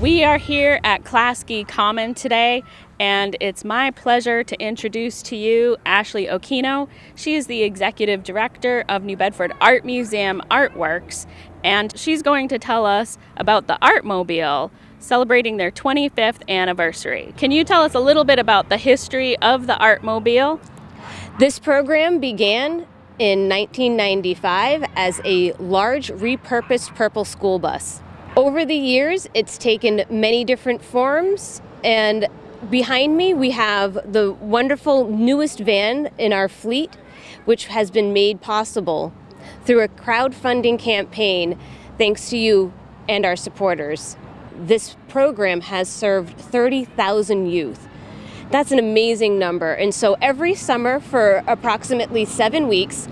We are here at Klasky Common today, and it's my pleasure to introduce to you Ashley Okino. She is the Executive Director of New Bedford Art Museum Artworks, and she's going to tell us about the Artmobile, celebrating their 25th anniversary. Can you tell us a little bit about the history of the Artmobile? This program began in 1995 as a large repurposed purple school bus. Over the years, it's taken many different forms, and behind me we have the wonderful newest van in our fleet, which has been made possible through a crowdfunding campaign thanks to you and our supporters. This program has served 30,000 youth. That's an amazing number, and so every summer for approximately 7 weeks,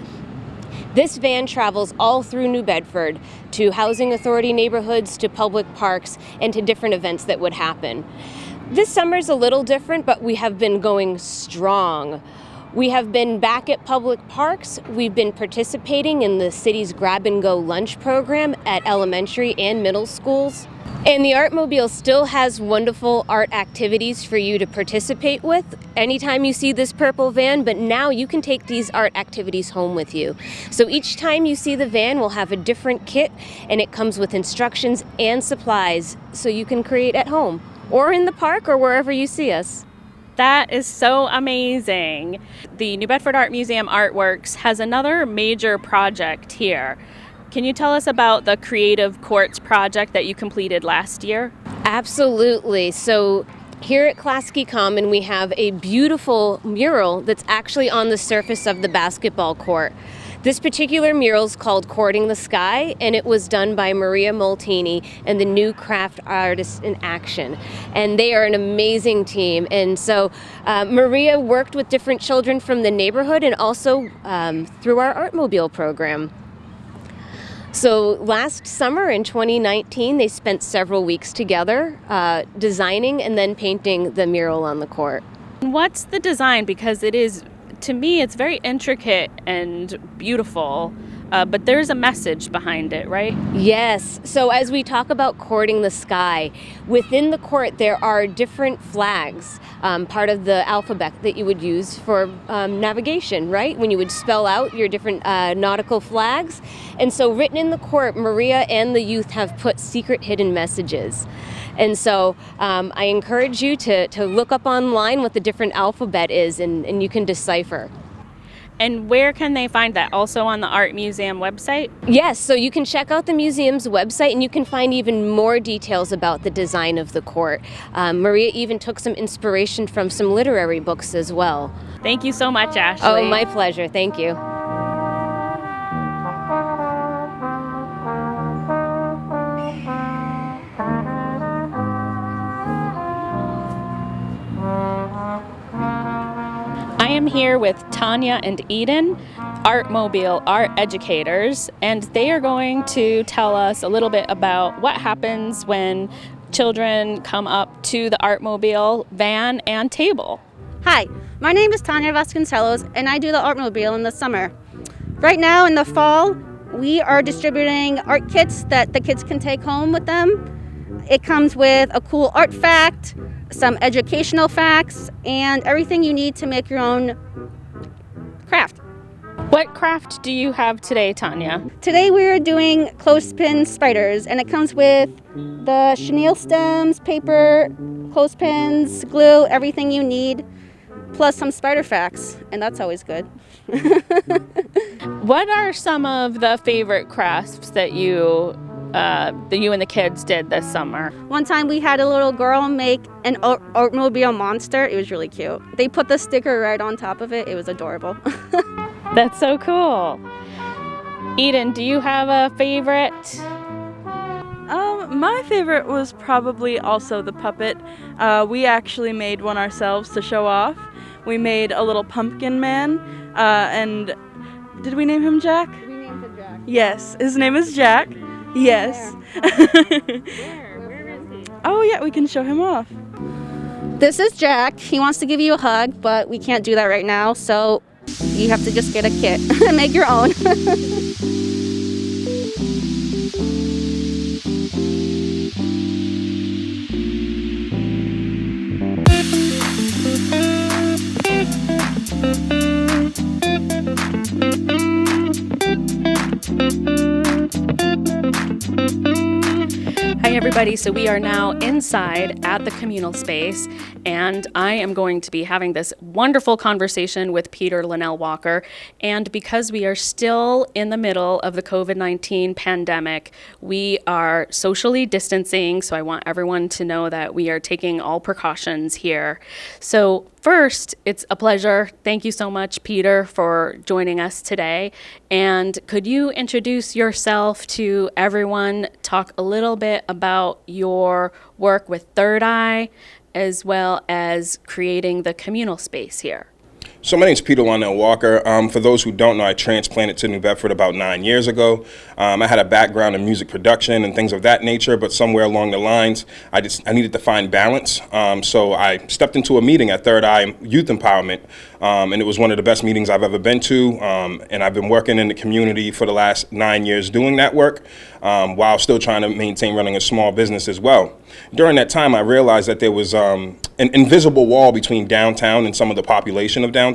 this van travels all through New Bedford to housing authority neighborhoods, to public parks, and to different events that would happen. This summer's a little different, but we have been going strong. We have been back at public parks. We've been participating in the city's grab-and-go lunch program at elementary and middle schools. And the Artmobile still has wonderful art activities for you to participate with anytime you see this purple van, but now you can take these art activities home with you. So each time you see the van, we'll have a different kit, and it comes with instructions and supplies so you can create at home or in the park or wherever you see us. That is so amazing. The New Bedford Art Museum Artworks has another major project here. Can you tell us about the Creative Courts project that you completed last year? Absolutely. So here at Klasky Common, we have a beautiful mural that's actually on the surface of the basketball court. This particular mural is called Courting the Sky, and it was done by Maria Molteni and the New Craft Artists in Action. And they are an amazing team. And so Maria worked with different children from the neighborhood and also through our Artmobile program. So last summer in 2019, they spent several weeks together designing and then painting the mural on the court. What's the design? Because it is, to me, it's very intricate and beautiful, but there's a message behind it, right? Yes. So as we talk about courting the sky, within the court there are different flags, part of the alphabet that you would use for navigation, right? When you would spell out your different nautical flags. And so written in the court, Maria and the youth have put secret hidden messages. And so I encourage you to look up online what the different alphabet is, and you can decipher. And where can they find that? Also on the Art Museum website? Yes, so you can check out the museum's website and you can find even more details about the design of the court. Maria even took some inspiration from some literary books as well. Thank you so much, Ashley. Oh, my pleasure. Thank you. I am here with Tanya and Eden, Artmobile art educators, and they are going to tell us a little bit about what happens when children come up to the Artmobile van and table. Hi, my name is Tanya Vasconcelos, and I do the Artmobile in the summer. Right now in the fall, we are distributing art kits that the kids can take home with them. It comes with a cool art fact, some educational facts, and everything you need to make your own craft. What craft do you have today, Tanya? Today we're doing clothespin spiders, and it comes with the chenille stems, paper, clothespins, glue, everything you need, plus some spider facts, and that's always good. What are some of the favorite crafts that you and the kids did this summer? One time we had a little girl make an Artmobile monster. It was really cute. They put the sticker right on top of it. It was adorable. That's so cool. Eden, do you have a favorite? My favorite was probably also the puppet. We actually made one ourselves to show off. We made a little pumpkin man, and did we name him Jack? We named him Jack. Yes, his name is Jack. Yes. Where is he? Oh yeah, we can show him off. This is Jack. He wants to give you a hug, but we can't do that right now, so you have to just get a kit and make your own. Hi everybody, so we are now inside at the Communal Space, and I am going to be having this wonderful conversation with Peter Lonelle Walker. And because we are still in the middle of the COVID-19 pandemic, we are socially distancing, so I want everyone to know that we are taking all precautions here. So first, it's a pleasure. Thank you so much, Peter, for joining us today. And could you introduce yourself to everyone, talk a little bit about your work with Third Eye, as well as creating the communal space here? So my name is Peter Lonelle Walker. For those who don't know, I transplanted to New Bedford about 9 years ago. I had a background in music production and things of that nature, but somewhere along the lines, I needed to find balance. So I stepped into a meeting at Third Eye Youth Empowerment, and it was one of the best meetings I've ever been to. And I've been working in the community for the last 9 years doing that work, while still trying to maintain running a small business as well. During that time, I realized that there was an invisible wall between downtown and some of the population of downtown,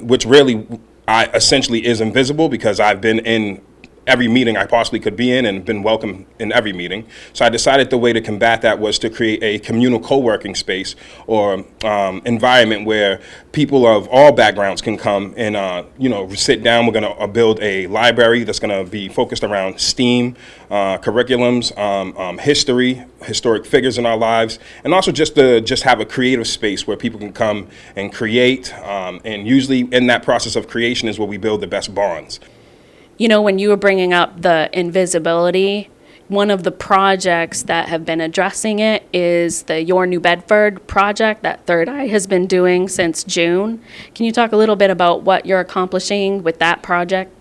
which really essentially is invisible because I've been in every meeting I possibly could be in and been welcome in every meeting. So I decided the way to combat that was to create a communal co-working space or environment where people of all backgrounds can come and sit down. We're going to build a library that's going to be focused around STEAM curriculums, history, historic figures in our lives, and also just have a creative space where people can come and create. And usually in that process of creation is where we build the best bonds. You know, when you were bringing up the invisibility, one of the projects that have been addressing it is the Your New Bedford project that Third Eye has been doing since June. Can you talk a little bit about what you're accomplishing with that project?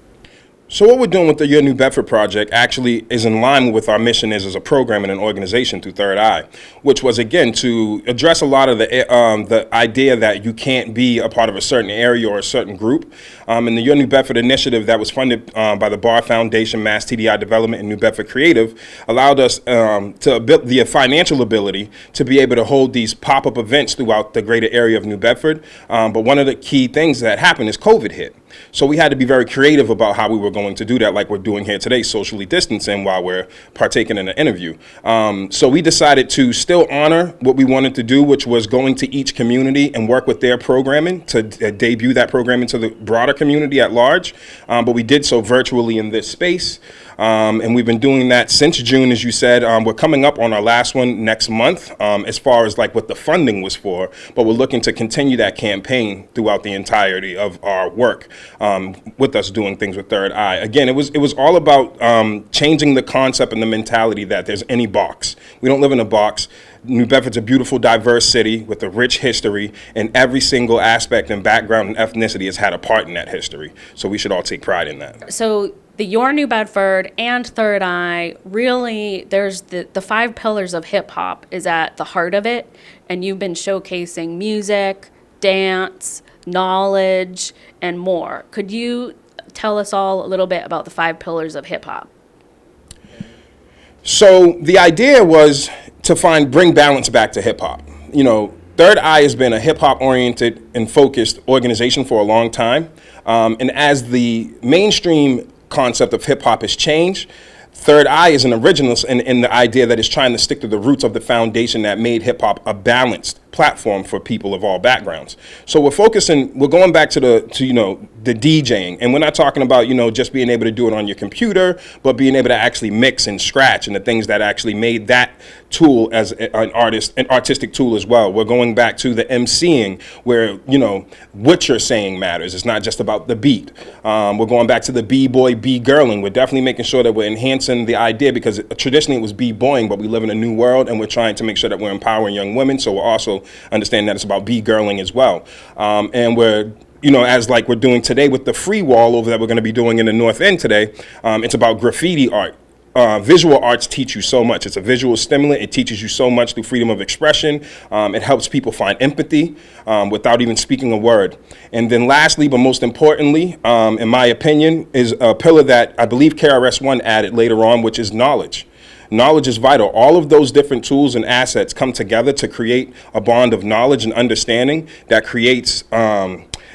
So what we're doing with the Your New Bedford project actually is in line with our mission as a program and an organization through Third Eye, which was, again, to address a lot of the idea that you can't be a part of a certain area or a certain group. And the Your New Bedford initiative that was funded by the Barr Foundation, Mass TDI Development, and New Bedford Creative allowed us to build the financial ability to be able to hold these pop-up events throughout the greater area of New Bedford. But one of the key things that happened is COVID hit. So we had to be very creative about how we were going to do that, like we're doing here today, socially distancing while we're partaking in an interview. So we decided to still honor what we wanted to do, which was going to each community and work with their programming to debut that programming to the broader community at large. But we did so virtually in this space. And we've been doing that since June, as you said. We're coming up on our last one next month, as far as like what the funding was for, but we're looking to continue that campaign throughout the entirety of our work, with us doing things with Third Eye. Again, it was all about changing the concept and the mentality that there's any box. We don't live in a box. New Bedford's a beautiful, diverse city with a rich history, and every single aspect and background and ethnicity has had a part in that history. So we should all take pride in that. So the Your New Bedford and Third Eye, really, there's the 5 pillars of hip hop is at the heart of it, and you've been showcasing music, dance, knowledge, and more. Could you tell us all a little bit about the 5 pillars of hip hop? So the idea was to bring balance back to hip hop. You know, Third Eye has been a hip hop oriented and focused organization for a long time. And as the mainstream concept of hip hop has changed, Third Eye is an originalist in the idea that it's trying to stick to the roots of the foundation that made hip hop a balanced platform for people of all backgrounds. So we're going back to the DJing, and we're not talking about, just being able to do it on your computer, but being able to actually mix and scratch and the things that actually made that tool as an artistic tool as well. We're going back to the MCing where, what you're saying matters. It's not just about the beat. We're going back to the B-boy, B-girling. We're definitely making sure that we're enhancing the idea, because traditionally it was B-boying, but we live in a new world and we're trying to make sure that we're empowering young women. So we're also understanding that it's about B-girling as well. And we're as like we're doing today with the free wall over that we're going to be doing in the North End today, it's about graffiti art. Visual arts teach you so much. It's a visual stimulant. It teaches you so much through freedom of expression. It helps people find empathy without even speaking a word. And then lastly, but most importantly, in my opinion, is a pillar that I believe KRS-One added later on, which is knowledge. Knowledge is vital. All of those different tools and assets come together to create a bond of knowledge and understanding that creates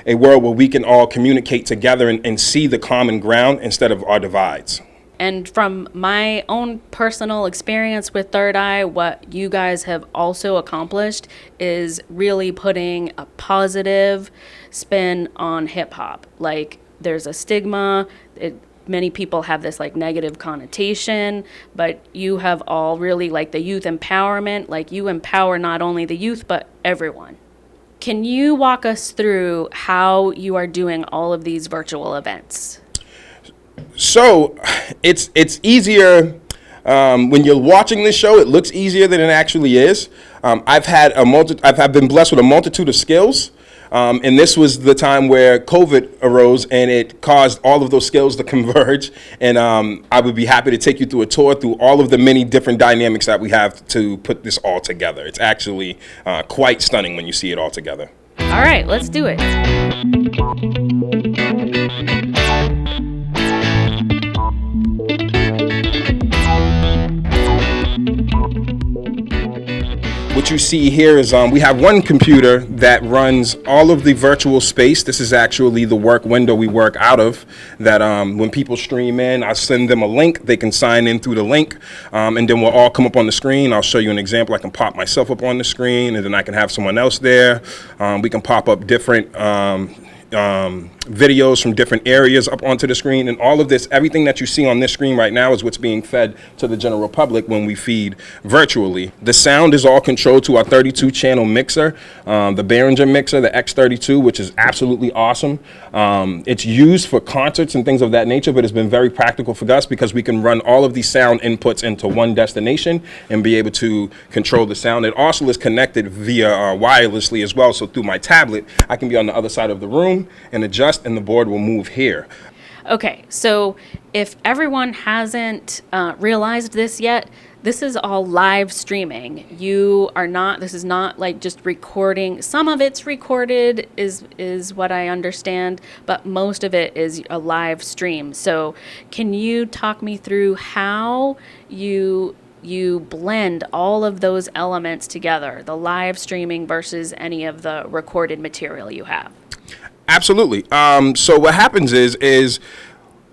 a world where we can all communicate together and see the common ground instead of our divides. And from my own personal experience with Third Eye, what you guys have also accomplished is really putting a positive spin on hip hop. Like, there's a stigma, many people have this like negative connotation, but you have all really like the youth empowerment, like you empower not only the youth, but everyone. Can you walk us through how you are doing all of these virtual events? So it's easier when you're watching this show. It looks easier than it actually is. I've been blessed with a multitude of skills, and this was the time where COVID arose, and it caused all of those skills to converge. And I would be happy to take you through a tour through all of the many different dynamics that we have to put this all together. It's actually quite stunning when you see it all together. All right, let's do it. What you see here is we have one computer that runs all of the virtual space. This is actually the work window we work out of, that when people stream in, I send them a link. They can sign in through the link, and then we'll all come up on the screen. I'll show you an example. I can pop myself up on the screen, and then I can have someone else there. We can pop up different videos from different areas up onto the screen, and all of this, everything that you see on this screen right now is what's being fed to the general public when we feed virtually. The sound is all controlled to our 32 channel mixer, the Behringer mixer, the X32, which is absolutely awesome. It's used for concerts and things of that nature, but it's been very practical for us because we can run all of these sound inputs into one destination and be able to control the sound. It also is connected via wirelessly as well, so through my tablet I can be on the other side of the room and adjust, and the board will move here. Okay, so if everyone hasn't realized this yet, this is all live streaming. This is not like just recording. Some of it's recorded is what I understand, but most of it is a live stream. So can you talk me through how you blend all of those elements together, the live streaming versus any of the recorded material you have? Absolutely. So what happens is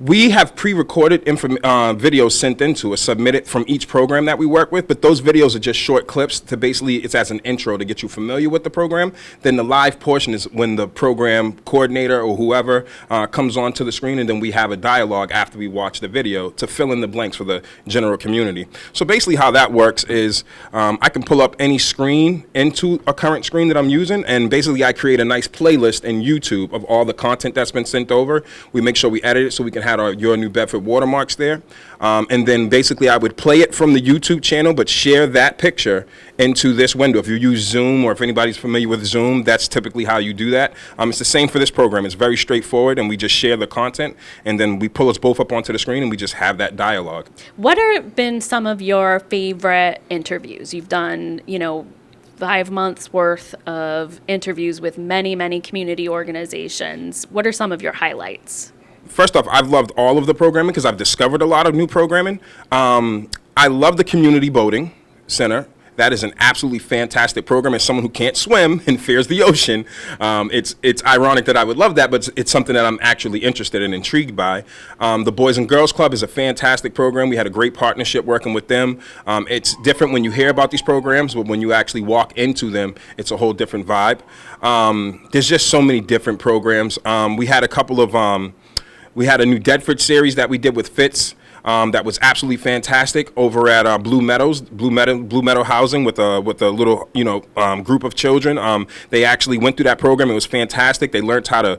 we have pre-recorded videos sent into us, submitted from each program that we work with, but those videos are just short clips to basically, it's as an intro to get you familiar with the program. Then the live portion is when the program coordinator or whoever comes onto the screen, and then we have a dialogue after we watch the video to fill in the blanks for the general community. So basically how that works is I can pull up any screen into a current screen that I'm using, and basically I create a nice playlist in YouTube of all the content that's been sent over. We make sure we edit it so we can have your New Bedford watermarks there, and then basically I would play it from the YouTube channel, but share that picture into this window. If you use Zoom, or if anybody's familiar with Zoom, that's typically how you do that. It's the same for this program. It's very straightforward, and we just share the content, and then we pull us both up onto the screen, and we just have that dialogue. What have been some of your favorite interviews? You've done, 5 months worth of interviews with many, many community organizations. What are some of your highlights? First off, I've loved all of the programming because I've discovered a lot of new programming. I love the Community Boating Center. That is an absolutely fantastic program. As someone who can't swim and fears the ocean, it's ironic that I would love that, but it's something that I'm actually interested and intrigued by. The Boys and Girls Club is a fantastic program. We had a great partnership working with them. It's different when you hear about these programs, but when you actually walk into them, it's a whole different vibe. There's just so many different programs. We had a couple of we had a New Bedford series that we did with Fitz that was absolutely fantastic over at Blue Meadow Housing with a little group of children. They actually went through that program. It was fantastic. They learned how to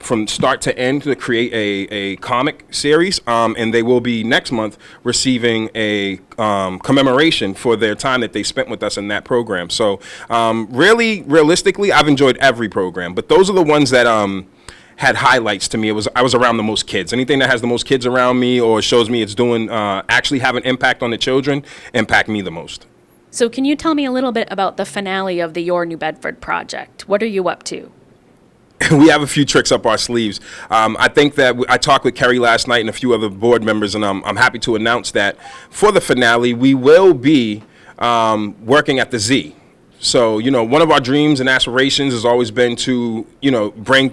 from start to end to create a comic series, and they will be next month receiving a commemoration for their time that they spent with us in that program. So realistically, I've enjoyed every program, but those are the ones that had highlights to me. I was around the most kids. Anything that has the most kids around me or shows me it's doing actually have an impact on the children impact me the most. So can you tell me a little bit about the finale of the Your New Bedford project? What are you up to? We have a few tricks up our sleeves. I think that I talked with Kerry last night and a few other board members, and I'm happy to announce that for the finale we will be working at the Z. So, one of our dreams and aspirations has always been to,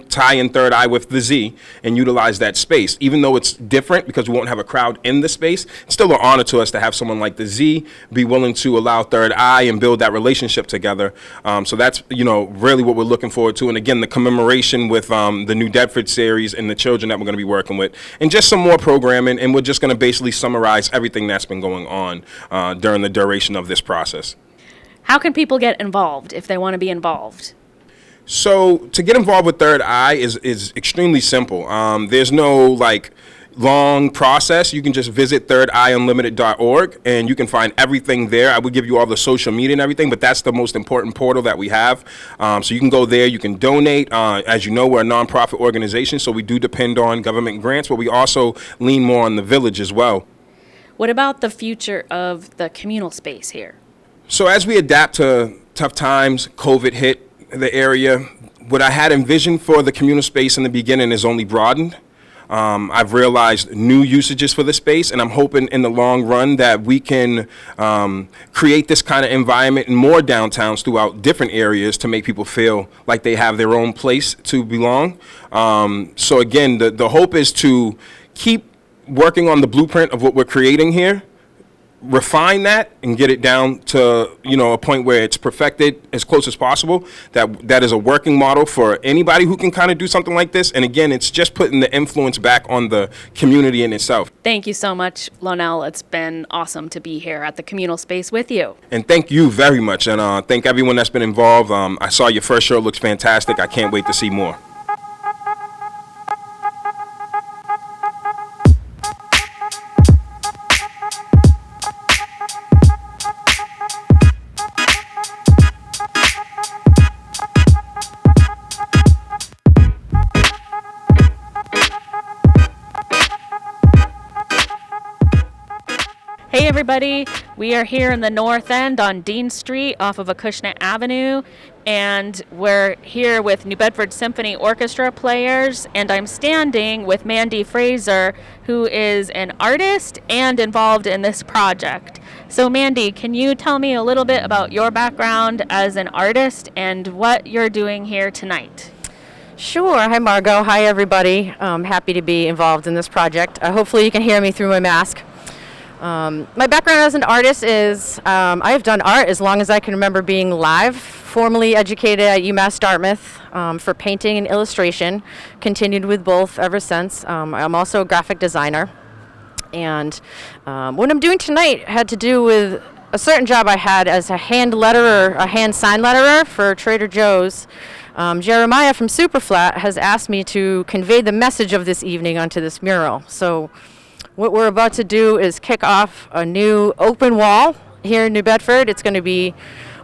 tie in Third Eye with the Z and utilize that space. Even though it's different because we won't have a crowd in the space, it's still an honor to us to have someone like the Z be willing to allow Third Eye and build that relationship together. So that's, really what we're looking forward to. And again, the commemoration with the New Bedford series and the children that we're going to be working with, and just some more programming. And we're just going to basically summarize everything that's been going on during the duration of this process. How can people get involved if they want to be involved? So to get involved with Third Eye is extremely simple. There's no long process. You can just visit thirdeyeunlimited.org and you can find everything there. I would give you all the social media and everything, but that's the most important portal that we have. So you can go there, you can donate. As you know, we're a nonprofit organization, so we do depend on government grants, but we also lean more on the village as well. What about the future of the communal space here? So as we adapt to tough times, COVID hit the area, what I had envisioned for the communal space in the beginning is only broadened. I've realized new usages for the space, and I'm hoping in the long run that we can create this kind of environment in more downtowns throughout different areas to make people feel like they have their own place to belong. So again, the hope is to keep working on the blueprint of what we're creating here, refine that and get it down to a point where it's perfected as close as possible. That is a working model for anybody who can kind of do something like this. And again, it's just putting the influence back on the community in itself. Thank you so much, Lonelle. It's been awesome to be here at the communal space with you. And thank you very much. And thank everyone that's been involved. I saw your first show. It looks fantastic. I can't wait to see more. Hey everybody, we are here in the North End on Dean Street off of Acushnet Avenue, and we're here with New Bedford Symphony Orchestra players, and I'm standing with Mandy Fraser, who is an artist and involved in this project. So Mandy, can you tell me a little bit about your background as an artist and what you're doing here tonight? Sure. Hi, Margot. Hi, everybody. I'm happy to be involved in this project. Hopefully you can hear me through my mask. My background as an artist is I have done art as long as I can remember being alive. Formally educated at UMass Dartmouth for painting and illustration. Continued with both ever since. I'm also a graphic designer. And what I'm doing tonight had to do with a certain job I had as a hand sign letterer for Trader Joe's. Jeremiah from Superflat has asked me to convey the message of this evening onto this mural. So what we're about to do is kick off a new open wall here in New Bedford. It's going to be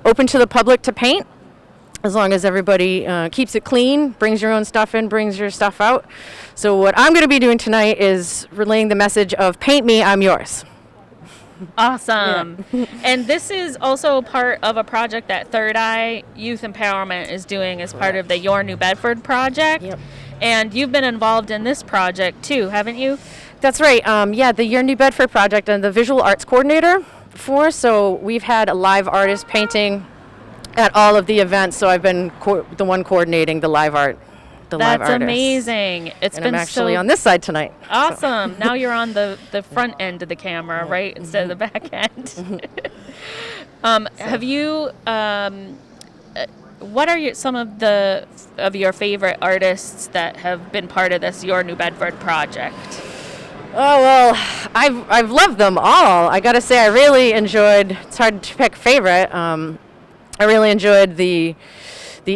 open to the public to paint, as long as everybody keeps it clean, brings your own stuff in, brings your stuff out. So what I'm going to be doing tonight is relaying the message of paint me, I'm yours. Awesome. Yeah. And this is also part of a project that Third Eye Youth Empowerment is doing as part of the Your New Bedford project. Yep. And you've been involved in this project too, haven't you? That's right. The Your New Bedford project, and the visual arts coordinator for. So we've had a live artist painting at all of the events. So I've been the one coordinating the live art. That's amazing. I'm actually on this side tonight. Awesome. So. Now you're on the front end of the camera, right, instead of the back end. Have you? What are some of your favorite artists that have been part of this Your New Bedford project? Oh, well, I've loved them all. I gotta say, I really enjoyed. It's hard to pick a favorite. I really enjoyed the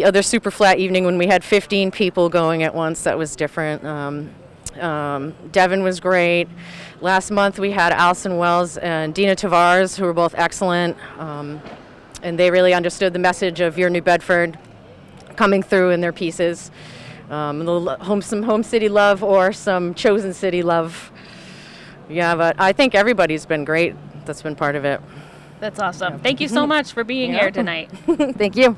other Superflat evening when we had 15 people going at once. That was different. Devin was great. Last month we had Alison Wells and Dina Tavares, who were both excellent, and they really understood the message of Your New Bedford coming through in their pieces. Some home city love or some chosen city love. Yeah, but I think everybody's been great that's been part of it. That's awesome. Thank you so much for being here tonight. Thank you.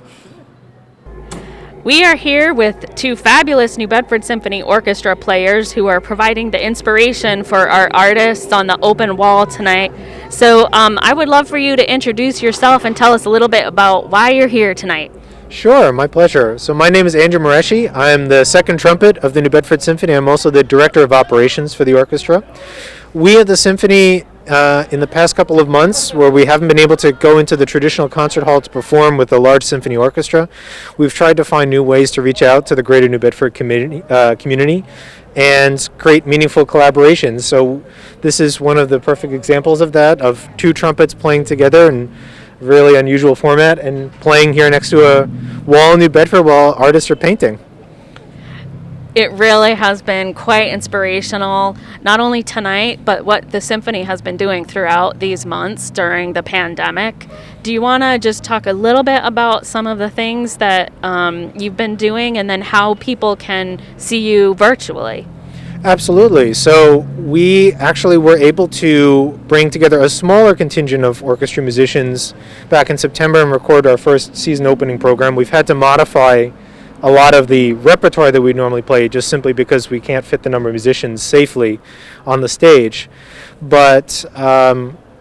We are here with two fabulous New Bedford Symphony Orchestra players who are providing the inspiration for our artists on the open wall tonight. So I would love for you to introduce yourself and tell us a little bit about why you're here tonight. Sure, my pleasure. So my name is Andrew Moreschi. I'm the second trumpet of the New Bedford Symphony. I'm also the director of operations for the orchestra. We at the Symphony, in the past couple of months, where we haven't been able to go into the traditional concert hall to perform with a large symphony orchestra, we've tried to find new ways to reach out to the greater New Bedford community and create meaningful collaborations. So this is one of the perfect examples of that, of two trumpets playing together in a really unusual format and playing here next to a wall in New Bedford while artists are painting. It really has been quite inspirational, not only tonight, but what the Symphony has been doing throughout these months during the pandemic. Do you want to just talk a little bit about some of the things that you've been doing and then how people can see you virtually? Absolutely. So we actually were able to bring together a smaller contingent of orchestra musicians back in September and record our first season opening program. We've had to modify a lot of the repertoire that we normally play just simply because we can't fit the number of musicians safely on the stage. But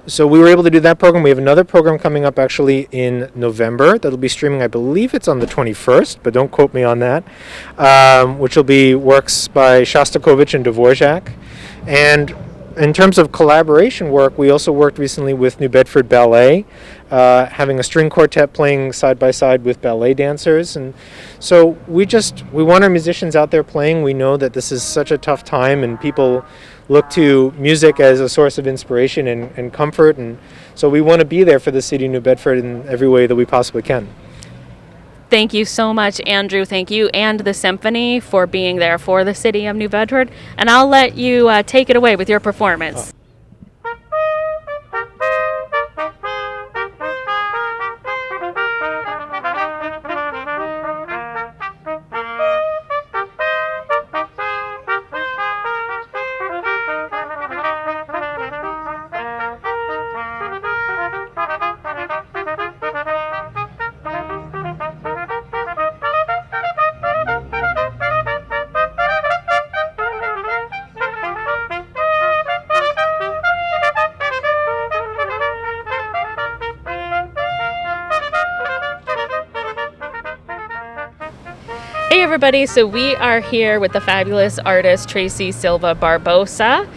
so we were able to do that program. We have another program coming up actually in November that'll be streaming. I believe it's on the 21st, but don't quote me on that, which will be works by Shostakovich and Dvorak. And in terms of collaboration work, we also worked recently with New Bedford Ballet, having a string quartet playing side by side with ballet dancers. And so we want our musicians out there playing. We know that this is such a tough time and people look to music as a source of inspiration and comfort. And so we want to be there for the city of New Bedford in every way that we possibly can. Thank you so much, Andrew. Thank you and the Symphony for being there for the city of New Bedford. And I'll let you take it away with your performance. Hey everybody, so we are here with the fabulous artist Tracy Silva Barbosa.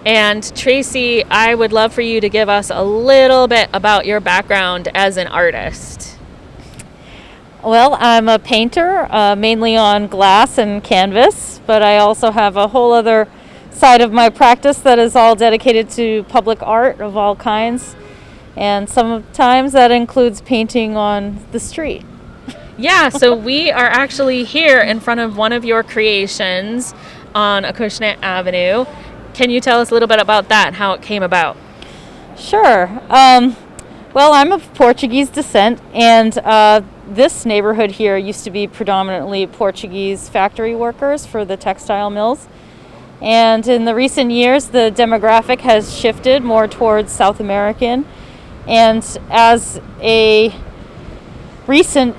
And Tracy, I would love for you to give us a little bit about your background as an artist. Well, I'm a painter, mainly on glass and canvas, but I also have a whole other side of my practice that is all dedicated to public art of all kinds. And sometimes that includes painting on the street. Yeah, so we are actually here in front of one of your creations on Acushnet Avenue. Can you tell us a little bit about that, how it came about? Sure. Well, I'm of Portuguese descent, and this neighborhood here used to be predominantly Portuguese factory workers for the textile mills. And in the recent years, the demographic has shifted more towards South American. And as a recent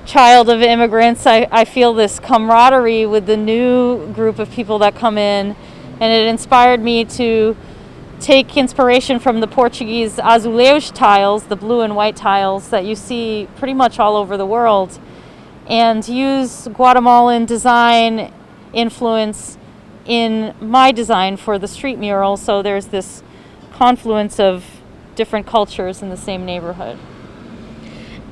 child of immigrants, I feel this camaraderie with the new group of people that come in, and it inspired me to take inspiration from the Portuguese azulejo tiles, the blue and white tiles that you see pretty much all over the world, and use Guatemalan design influence in my design for the street mural, so there's this confluence of different cultures in the same neighborhood.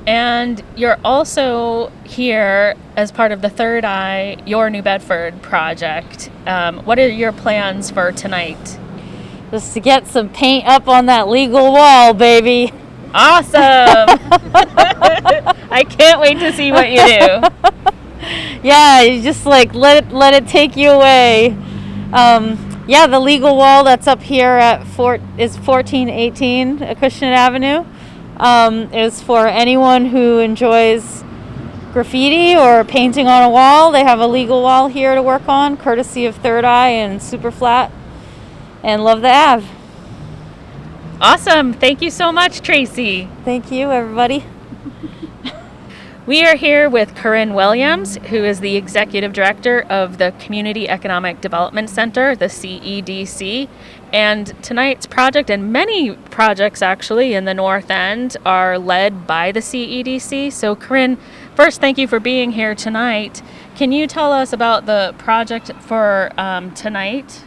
And you're also here as part of the Third Eye, your New Bedford project. What are your plans for tonight? Just to get some paint up on that legal wall, baby. Awesome! I can't wait to see what you do. Yeah, you just like let it take you away. Yeah, the legal wall that's up here at is 1418 Acushnet Avenue. Is for anyone who enjoys graffiti or painting on a wall. They have a legal wall here to work on, courtesy of Third Eye and Super Flat and Love the Ave. Awesome. Thank you so much, Tracy. Thank you, everybody. We are here with Corinne Williams, who is the Executive Director of the Community Economic Development Center, the CEDC. And tonight's project, and many projects actually in the North End, are led by the CEDC. So Corinne, first, thank you for being here tonight. Can you tell us about the project for tonight?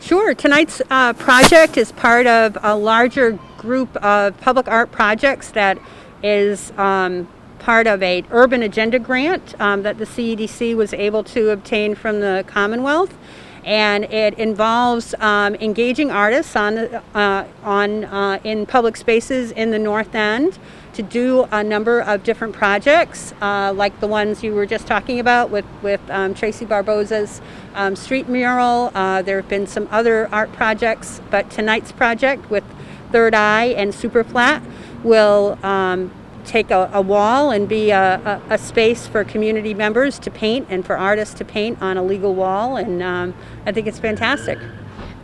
Sure. Tonight's project is part of a larger group of public art projects that is part of a urban agenda grant that the CEDC was able to obtain from the Commonwealth, and it involves engaging artists in public spaces in the North End to do a number of different projects, like the ones you were just talking about with Tracy Barboza's street mural. There have been some other art projects, but tonight's project with Third Eye and Superflat will take a wall and be a space for community members to paint and for artists to paint on a legal wall, and I think it's fantastic.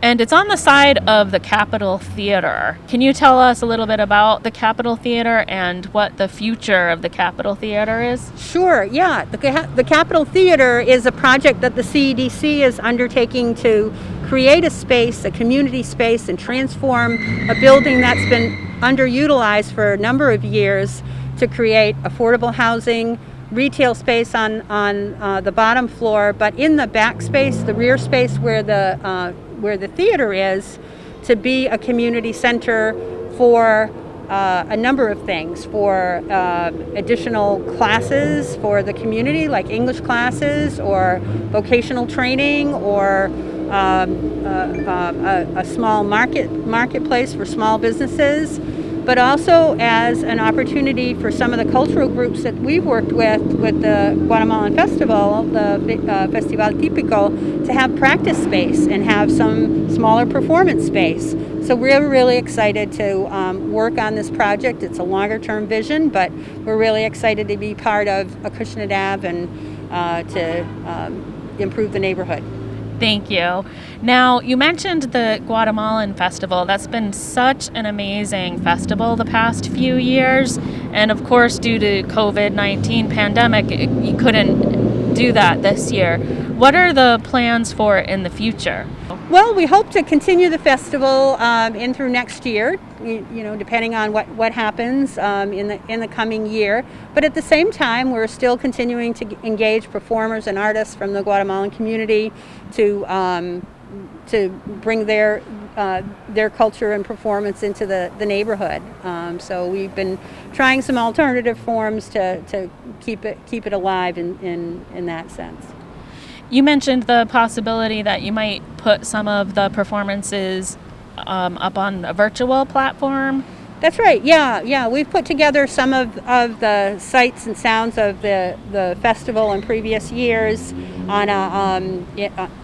And it's on the side of the Capitol Theater. Can you tell us a little bit about the Capitol Theater and what the future of the Capitol Theater is? Sure, yeah. The Capitol Theater is a project that the CEDC is undertaking to create a space, a community space, and transform a building that's been underutilized for a number of years to create affordable housing, retail space on the bottom floor, but in the back space, the rear space where the theater is, to be a community center for a number of things, for additional classes for the community, like English classes or vocational training, or a small marketplace for small businesses, but also as an opportunity for some of the cultural groups that we've worked with the Guatemalan Festival, the Festival Típico, to have practice space and have some smaller performance space. So we're really excited to work on this project. It's a longer term vision, but we're really excited to be part of Acushnet Ave and to improve the neighborhood. Thank you. Now, you mentioned the Guatemalan Festival. That's been such an amazing festival the past few years. And of course, due to COVID-19 pandemic, you couldn't do that this year. What are the plans for it in the future? Well, we hope to continue the festival in through next year, depending on what happens in the coming year. But at the same time, we're still continuing to engage performers and artists from the Guatemalan community to bring their culture and performance into the neighborhood. So we've been trying some alternative forms to keep it alive in that sense. You mentioned the possibility that you might put some of the performances up on a virtual platform. That's right. Yeah. We've put together some of the sights and sounds of the festival in previous years on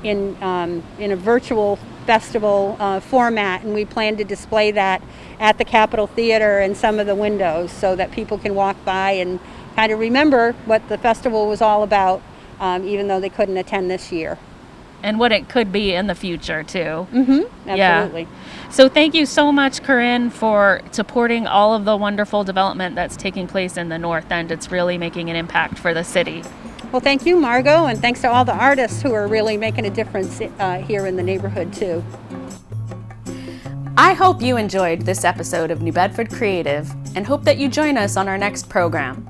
in a virtual festival format, and we plan to display that at the Capitol Theater and some of the windows so that people can walk by and kind of remember what the festival was all about, even though they couldn't attend this year. And what it could be in the future, too. Mm-hmm. Absolutely. Yeah. So thank you so much, Corinne, for supporting all of the wonderful development that's taking place in the North End. It's really making an impact for the city. Well, thank you, Margot, and thanks to all the artists who are really making a difference here in the neighborhood, too. I hope you enjoyed this episode of New Bedford Creative and hope that you join us on our next program.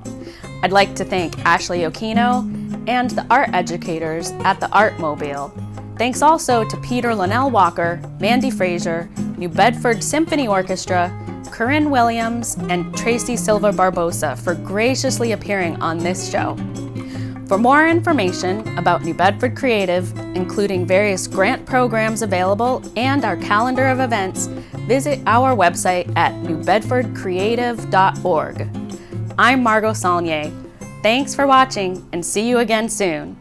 I'd like to thank Ashley Okino and the art educators at the Artmobile. Thanks also to Peter Lonelle Walker, Mandy Frazier, New Bedford Symphony Orchestra, Corinne Williams, and Tracy Silva Barbosa for graciously appearing on this show. For more information about New Bedford Creative, including various grant programs available and our calendar of events, visit our website at newbedfordcreative.org. I'm Margot Saulnier. Thanks for watching, and see you again soon.